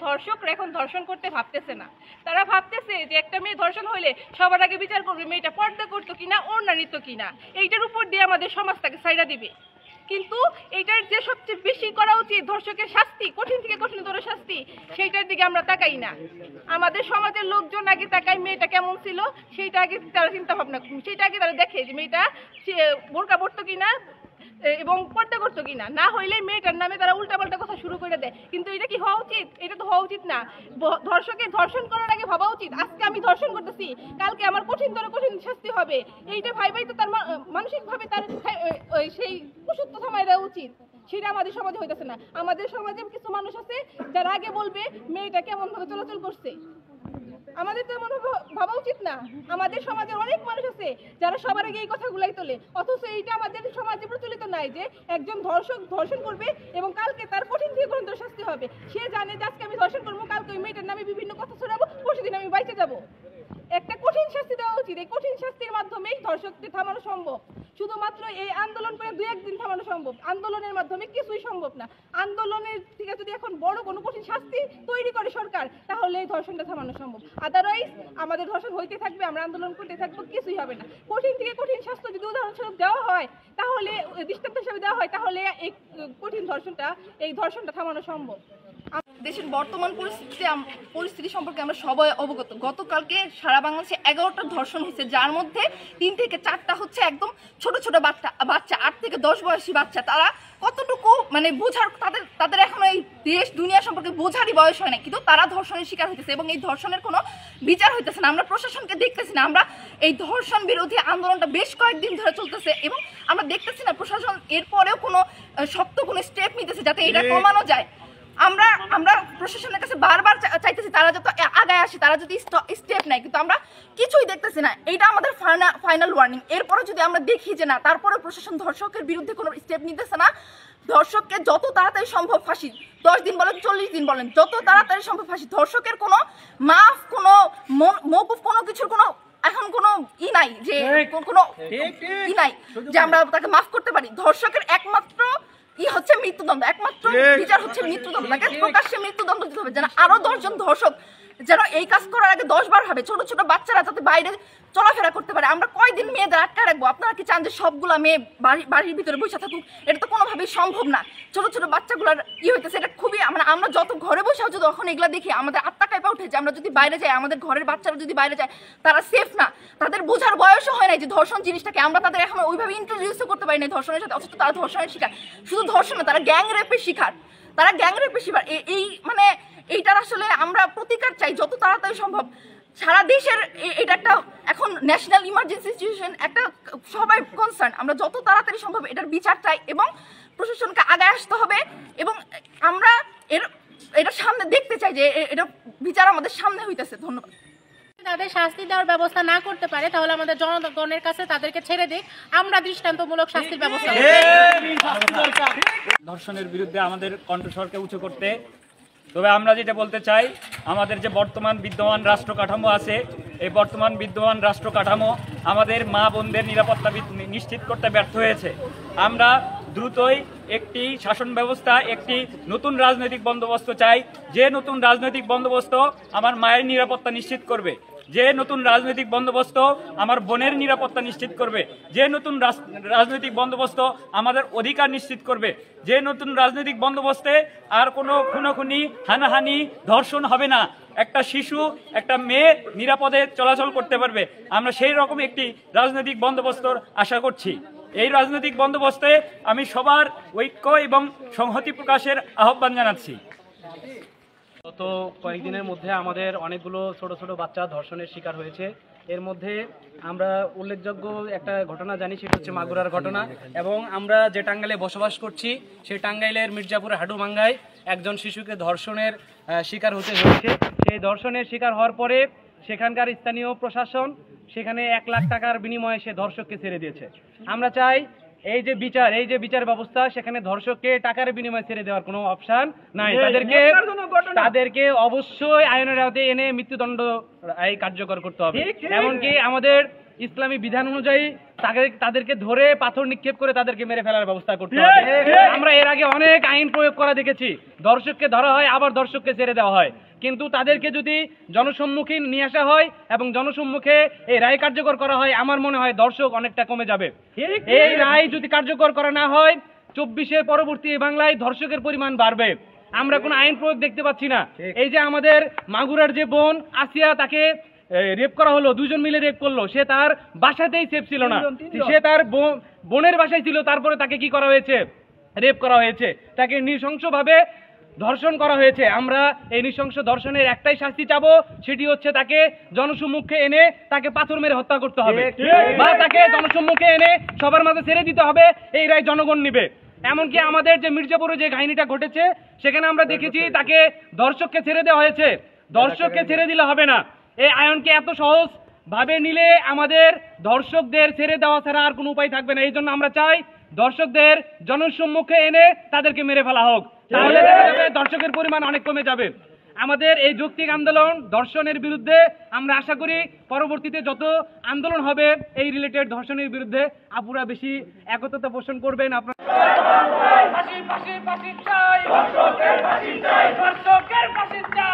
ধর্ষকরা এখন ধর্ষণ করতে ভাবতেছে না। তারা ভাবতেছে যে একটা মেয়ে ধর্ষণ হলে সবার আগে বিচার করবে মেয়েটা পর্দা করতো কিনা, ওড়না নিত কিনা, এইটার উপর দিয়ে আমাদের সমাজ তাকে ছাইড়া দিবে। কিন্তু এইটার যে সবচেয়ে বেশি করা উচিত ধর্ষকের শাস্তি, কঠিন থেকে কঠিনতর শাস্তি, সেইটার দিকে আমরা তাকাই না। আমাদের সমাজের লোকজন আগে তাকায় মেয়েটা কেমন ছিল সেইটা আগে তারা চিন্তা ভাবনা, সেইটা আগে তারা দেখে যে মেয়েটা বোরকা পরতো কিনা এবং পর্দা করতো কিনা, না হইলে মেয়েটার নামে তারা উল্টাপাল্টা কথা শুরু করে দেয়। কিন্তু এটা কি হওয়া উচিত? এটা তো হওয়া উচিত না। ধর্ষকের ধর্ষণ করার আগে ভাবা উচিত আজকে আমি ধর্ষণ করতেছি, কালকে আমার কঠিনতর কঠিন শাস্তি হবে। এইটা ভাইবাই তো তার মানসিকভাবে তার সেই কুসুত্ব থামায় দেওয়া উচিত। সেটা আমাদের সমাজে হইতেছে না। আমাদের সমাজে কিছু মানুষ আছে যারা আগে বলবে মেয়েটা কেমন ভাবে চলাচল করছে। আমাদের তো এমন ভাবা উচিত না। আমাদের সমাজে অনেক মানুষ আছে যারা সবার আগে এই কথাগুলাই তোলে, অথচ এইটা আমাদের সমাজে প্রচলিত নাই যে একজন ধর্ষক ধর্ষণ করবে এবং কালকে তার কঠিন থেকে কঠিনতর শাস্তি হবে। সে জানে যে আজকে আমি ধর্ষণ করবো, কালকে ওই মেয়েটার নামে বিভিন্ন কথা ছড়াবো, পরশুদিন আমি বাইচে যাবো। একটা কঠিন শাস্তি দেওয়া উচিত। এই কঠিন শাস্তির মাধ্যমেই ধর্ষককে থামানো সম্ভব। শুধুমাত্র এই আন্দোলন করে 2-1 দিন থামানো সম্ভব। আন্দোলনের মাধ্যমে কিছুই সম্ভব না। আন্দোলনের থেকে যদি এখন বড় কোনো কঠিন শাস্তি তৈরি করে সরকার, তাহলে এই ধর্ষণটা থামানো সম্ভব। আদারওয়াইজ আমাদের ধর্ষণ হইতে থাকবে, আমরা আন্দোলন করতে থাকবো, কিছুই হবে না। কঠিন থেকে কঠিন শাস্তি যদি উদাহরণস্বরূপ দেওয়া হয়, তাহলে দৃষ্টান্ত হিসেবে দেওয়া হয়, তাহলে এই কঠিন ধর্ষণটা থামানো সম্ভব। দেশের বর্তমান পরিস্থিতি সম্পর্কে আমরা সবাই অবগত। গতকালকে সারা বাংলাদেশে 11টা ধর্ষণ হয়েছে, যার মধ্যে 3 থেকে 4টা হচ্ছে একদম ছোট ছোট বাচ্চা 8 থেকে 10 বয়সী বাচ্চা। তারা কতটুকু মানে বোঝার, তাদের এখন এই দেশ দুনিয়া সম্পর্কে বোঝারই বয়স হয় না, কিন্তু তারা ধর্ষণের শিকার হইতেছে এবং এই ধর্ষণের কোনো বিচার হইতেছে না। আমরা প্রশাসনকে দেখতেছি না। আমরা এই ধর্ষণ বিরোধী আন্দোলনটা বেশ কয়েকদিন ধরে চলতেছে এবং আমরা দেখতেছি না প্রশাসন এরপরেও কোনো শক্ত কোনো স্টেপ নিতেছে যাতে এটা কমানো যায়। আমরা প্রশাসনের কাছে বারবার চাইতেছি তারা যত আগায় আসে, তারা যদি স্টেপ নেয়, কিন্তু আমরা কিছুই দেখতেছি না। এইটা আমাদের ফাইনাল ওয়ার্নিং। এরপরে যদি আমরা দেখি যে না, তারপরে প্রশাসন ধর্ষকের বিরুদ্ধে কোনো স্টেপ নিতেছে না, ধর্ষককে যত তাড়াতাড়ি সম্ভব ফাঁসি, 10 দিন বলেন 40 দিন বলেন, যত তাড়াতাড়ি সম্ভব ফাঁসি। ধর্ষকের কোনো মাফ, কোনো মওকুফ, কোনো কিছুর কোনো এখন কোনো ই নাই যে কোনো ই নাই যে আমরা তাকে মাফ করতে পারি। ধর্ষকের একমাত্র হচ্ছে মৃত্যুদণ্ড, একমাত্র বিচার হচ্ছে মৃত্যুদণ্ড। তাকে প্রকাশ্যে মৃত্যুদণ্ড দিতে হবে, যেন আরো 10 জন ধর্ষক যেন এই কাজ করার আগে 10 বার ভাবে। ছোট ছোট বাচ্চারা যাতে বাইরে চলাফেরা করতে পারে। আমরা কয়দিন মেয়েদের আটকা রাখবো? আপনারা কি চান যে সবগুলা মেয়ে বাড়ির ভিতরে বসে থাকুক? এটা তো কোনোভাবেই সম্ভব না। ছোট ছোট বাচ্চাগুলার হইতেছে, এটা খুবই মানে আমরা যত ঘরে বসেও যদি এখন এগুলা দেখি আমাদের আত্মা কাঁপা উঠে যে আমরা যদি বাইরে যাই, আমাদের ঘরের বাচ্চারা যদি বাইরে যায়, তারা সেফ না। তাদের বোঝার বয়সও হয় না যে ধর্ষণ জিনিসটাকে। আমরা তাদের এখন ওইভাবে ইন্ট্রোডিউসও করতে পারি না ধর্ষণের সাথে, অথচ তারা ধর্ষণের শিকার। শুধু ধর্ষণ না, তারা গ্যাং রেপের শিকার। এই মানে এইটার আসলে আমরা প্রতিকার চাই যত তাড়াতাড়ি সম্ভব। সারা দেশের এটা একটা এখন ন্যাশনাল ইমার্জেন্সি সিচুয়েশন, একটা সবাই কনসার্ন। আমরা যত তাড়াতাড়ি সম্ভব এটার বিচার চাই এবং প্রশাসনকে আগায় আসতে হবে এবং আমরা এটা সামনে দেখতে চাই যে এটা বিচার আমাদের সামনে হইতেছে। ধন্যবাদ। তাদের শাস্তি দেওয়ার ব্যবস্থা না করতে পারে, তাহলে আমাদের জনগণের কাছে তাদেরকে ছেড়ে দিই, আমরা দৃষ্টান্তমূলক শাস্তির ব্যবস্থা করব। ধর্ষণের বিরুদ্ধে আমাদের কণ্ঠস্বরকে উঁচু করতে। তবে আমরা যেটা বলতে চাই, আমাদের যে বর্তমান বিদ্যমান রাষ্ট্র কাঠামো আছে, এই বর্তমান বিদ্যমান রাষ্ট্র কাঠামো আমাদের মা বোনদের নিরাপত্তা নিশ্চিত করতে ব্যর্থ হয়েছে। আমরা দ্রুতই একটি শাসন ব্যবস্থা, একটি নতুন রাজনৈতিক বন্দোবস্ত চাই, যে নতুন রাজনৈতিক বন্দোবস্ত আমার মায়ের নিরাপত্তা নিশ্চিত করবে, যে নতুন রাজনৈতিক বন্দোবস্ত আমার বোনের নিরাপত্তা নিশ্চিত করবে, যে নতুন রাজনৈতিক বন্দোবস্ত আমাদের অধিকার নিশ্চিত করবে, যে নতুন রাজনৈতিক বন্দোবস্তে আর কোনো খুনোখুনি, হানাহানি, ধর্ষণ হবে না। একটা শিশু, একটা মেয়ে নিরাপদে চলাচল করতে পারবে। আমরা সেই রকম একটি রাজনৈতিক বন্দোবস্তর আশা করছি। এই রাজনৈতিক বন্দোবস্তে আমি সবার ঐক্য এবং সংহতি প্রকাশের আহ্বান জানাচ্ছি। গত কয়েকদিনের মধ্যে আমাদের অনেকগুলো ছোট ছোট বাচ্চা ধর্ষণের শিকার হয়েছে। এর মধ্যে আমরা উল্লেখযোগ্য একটা ঘটনা জানি, সেটা হচ্ছে মাগুরার ঘটনা। এবং আমরা যে টাঙ্গাইলে বসবাস করছি, সেই টাঙ্গাইলের মির্জাপুরের হাডুভাঙ্গায় একজন শিশুকে ধর্ষণের শিকার হতে হয়েছে। সেই ধর্ষণের শিকার হওয়ার পরে সেখানকার স্থানীয় প্রশাসন সেখানে 1 লাখ টাকার বিনিময়ে সে ধর্ষককে ছেড়ে দিয়েছে। আমরা চাই এই যে বিচার ব্যবস্থা, সেখানে ধর্ষককে টাকার বিনিময়ে ছেড়ে দেওয়ার কোনো অপশন নাই। তাদেরকে অবশ্যই আইনের আওতায় এনে মৃত্যুদণ্ড কার্যকর করতে হবে। এমনকি আমাদের ইসলামী বিধান অনুযায়ী তাদেরকে ধরে পাথর নিক্ষেপ করে তাদেরকে মেরে ফেলার ব্যবস্থা করতে হবে। আমরা এর আগে অনেক আইন প্রয়োগ করা দেখেছি, ধর্ষককে ধরা হয় আবার ধর্ষককে ছেড়ে দেওয়া হয়, কিন্তু তাদেরকে যদি জনসম্মুখে নিয়ে আসা হয় এবং জনসম্মুখে এই রায় কার্যকর করা হয়, আমার মনে হয় ধর্ষক অনেকটা কমে যাবে। এই রায় যদি কার্যকর করা না হয়, 24-এর পরবর্তী বাংলায় ধর্ষকের পরিমাণ বাড়বে। আমরা কোনো আইন প্রয়োগ দেখতে পাচ্ছি না। এই যে আমাদের মাগুরার যে বোন আসিয়া, তাকে রেপ করা হলো, 2 জন মিলে রেপ করলো, সে তার বাসাতেই সেফ ছিল না, সে তার বোনের বাসায় ছিল, তারপরে তাকে কি করা হয়েছে? রেপ করা হয়েছে, তাকে নৃশংসভাবে ধর্ষণ করা হয়েছে। আমরা এই নৃশংস ধর্ষণের একটাই শাস্তি চাবো, সেটি হচ্ছে তাকে জনসম্মুখে এনে তাকে পাথর মেরে হত্যা করতে হবে, বা তাকে জনসম্মুখে এনে সবার মাঝে ছেড়ে দিতে হবে। এই রায় জনগণ নিবে। এমনকি আমাদের যে মির্জাপুরে যে কাহিনীটা ঘটেছে, সেখানে আমরা দেখেছি তাকে ধর্ষককে ছেড়ে দেওয়া হয়েছে। ধর্ষককে ছেড়ে দিলে হবে না, এই আইনকে এত সহজ ভাবে নিলে আমাদের ধর্ষকদের ছেড়ে দেওয়া ছাড়া আর কোনো উপায় থাকবে না। এই জন্য আমরা চাই ধর্ষকদের জনসম্মুখে এনে তাদেরকে মেরে ফেলা হোক, তাহলে দেখা যাবে ধর্ষকের পরিমাণ অনেক কমে যাবে। আমাদের এই যৌক্তিক আন্দোলন ধর্ষণের বিরুদ্ধে, আমরা আশা করি পরবর্তীতে যত আন্দোলন হবে এই রিলেটেড ধর্ষণের বিরুদ্ধে, আপুরা বেশি একতা পোষণ করবেন। আপনারা ফাঁসি ফাঁসি ফাঁসি চাই, ধর্ষকের ফাঁসি চাই, ধর্ষকের ফাঁসি চাই।